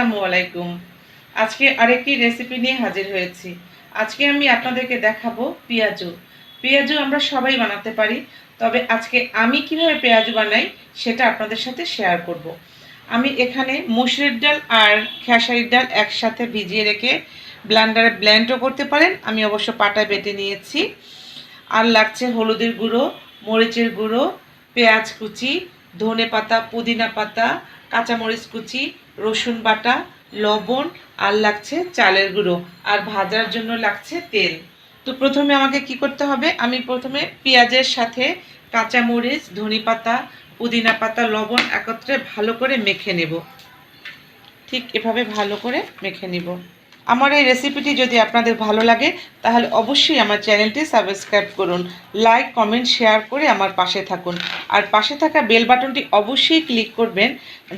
আসসালামু আলাইকুম। আজকে আরেকটি রেসিপি নিয়ে হাজির হয়েছি। আজকে আমি আপনাদেরকে দেখাবো পেঁয়াজু। পেঁয়াজু আমরা সবাই বানাতে পারি, তবে আজকে আমি কিভাবে পেঁয়াজু বানাই সেটা আপনাদের সাথে শেয়ার করব। আমি এখানে মসুরের ডাল আর খেসারির ডাল একসাথে ভিজিয়ে রেখে ব্লেন্ডারে ব্লেন্ডও করতে পারেন, আমি অবশ্য পাটায় বেটে নিয়েছি। আর লাগছে হলুদের গুঁড়ো, মরিচের গুঁড়ো, পেঁয়াজ কুচি, ধনে পাতা, পুদিনা পাতা, কাঁচামরিচ কুচি, রসুন বাটা, লবণ, আর লাগছে চালের গুঁড়ো, আর ভাজার জন্য লাগছে তেল। তো প্রথমে আমাকে কি করতে হবে, আমি প্রথমে পেঁয়াজের সাথে কাঁচামরিচ, ধনে পাতা, পুদিনা পাতা, লবণ একত্রে ভালো করে মেখে নেব। ঠিক এভাবে ভালো করে মেখে নিব। আমার এই রেসিপিটি যদি আপনাদের ভালো লাগে তাহলে অবশ্যই আমার চ্যানেলটি সাবস্ক্রাইব করুন, লাইক কমেন্ট শেয়ার করে আমার পাশে থাকুন, আর পাশে থাকা বেল বাটনটি অবশ্যই ক্লিক করবেন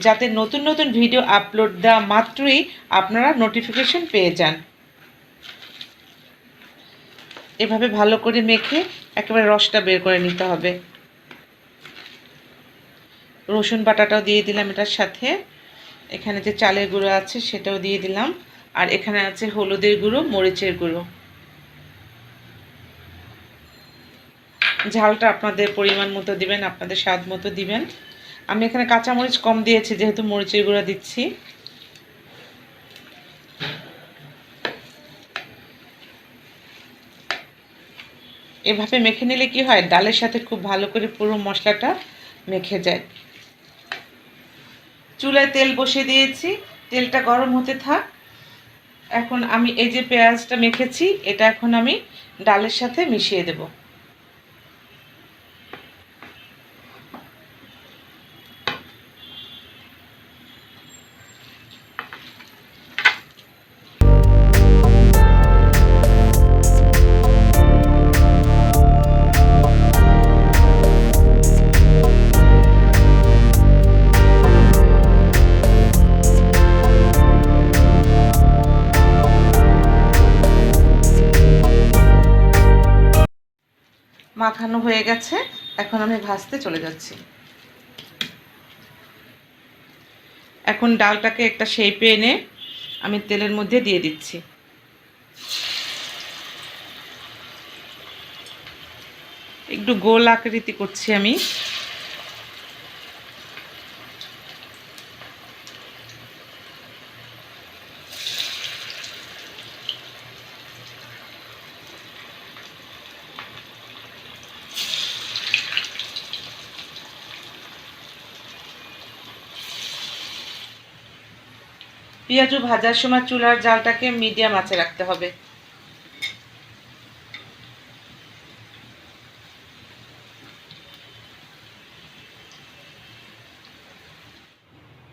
যাতে নতুন নতুন ভিডিও আপলোড দেওয়া মাত্রই আপনারা নোটিফিকেশন পেয়ে যান। এভাবে ভালো করে মেখে একেবারে রসটা বের করে নিতে হবে। রসুন বাটাটাও দিয়ে দিলাম এটার সাথে, এখানে যে চালের গুঁড়ো আছে সেটাও দিয়ে দিলাম, আর এখানে আছে হলুদের গুঁড়ো, মরিচের গুঁড়ো। ঝালটা আপনাদের পরিমাণ মতো দিবেন, আপনাদের স্বাদ মতো দিবেন। আমি এখানে কাঁচামরিচ কম দিয়েছি যেহেতু মরিচের গুঁড়ো দিচ্ছি। এভাবে মেখে নিলে কি হয়, ডালের সাথে খুব ভালো করে পুরো মশলাটা মেখে যায়। চুলায় তেল বসিয়ে দিয়েছি, তেলটা গরম হতে থাক। এখন আমি এই যে পেঁয়াজটা মেখেছি এটা এখন আমি ডালের সাথে মিশিয়ে দেব। মাখানো হয়ে গেছে, এখন আমি ভাজতে চলে যাচ্ছি। এখন ডালটাকে একটা শেপে এনে আমি তেলের মধ্যে দিয়ে দিচ্ছি। একটু গোল আকৃতি করছি আমি। পেঁয়াজু ভাজার সময় চুলার জালটাকে মিডিয়াম আঁচে রাখতে হবে।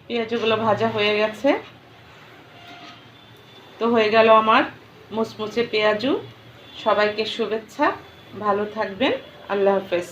পেঁয়াজুগুলো ভাজা হয়ে গেছে, তো হয়ে গেল আমার মুচমুচে পেঁয়াজু। সবাইকে শুভেচ্ছা, ভালো থাকবেন, আল্লাহ হাফেজ।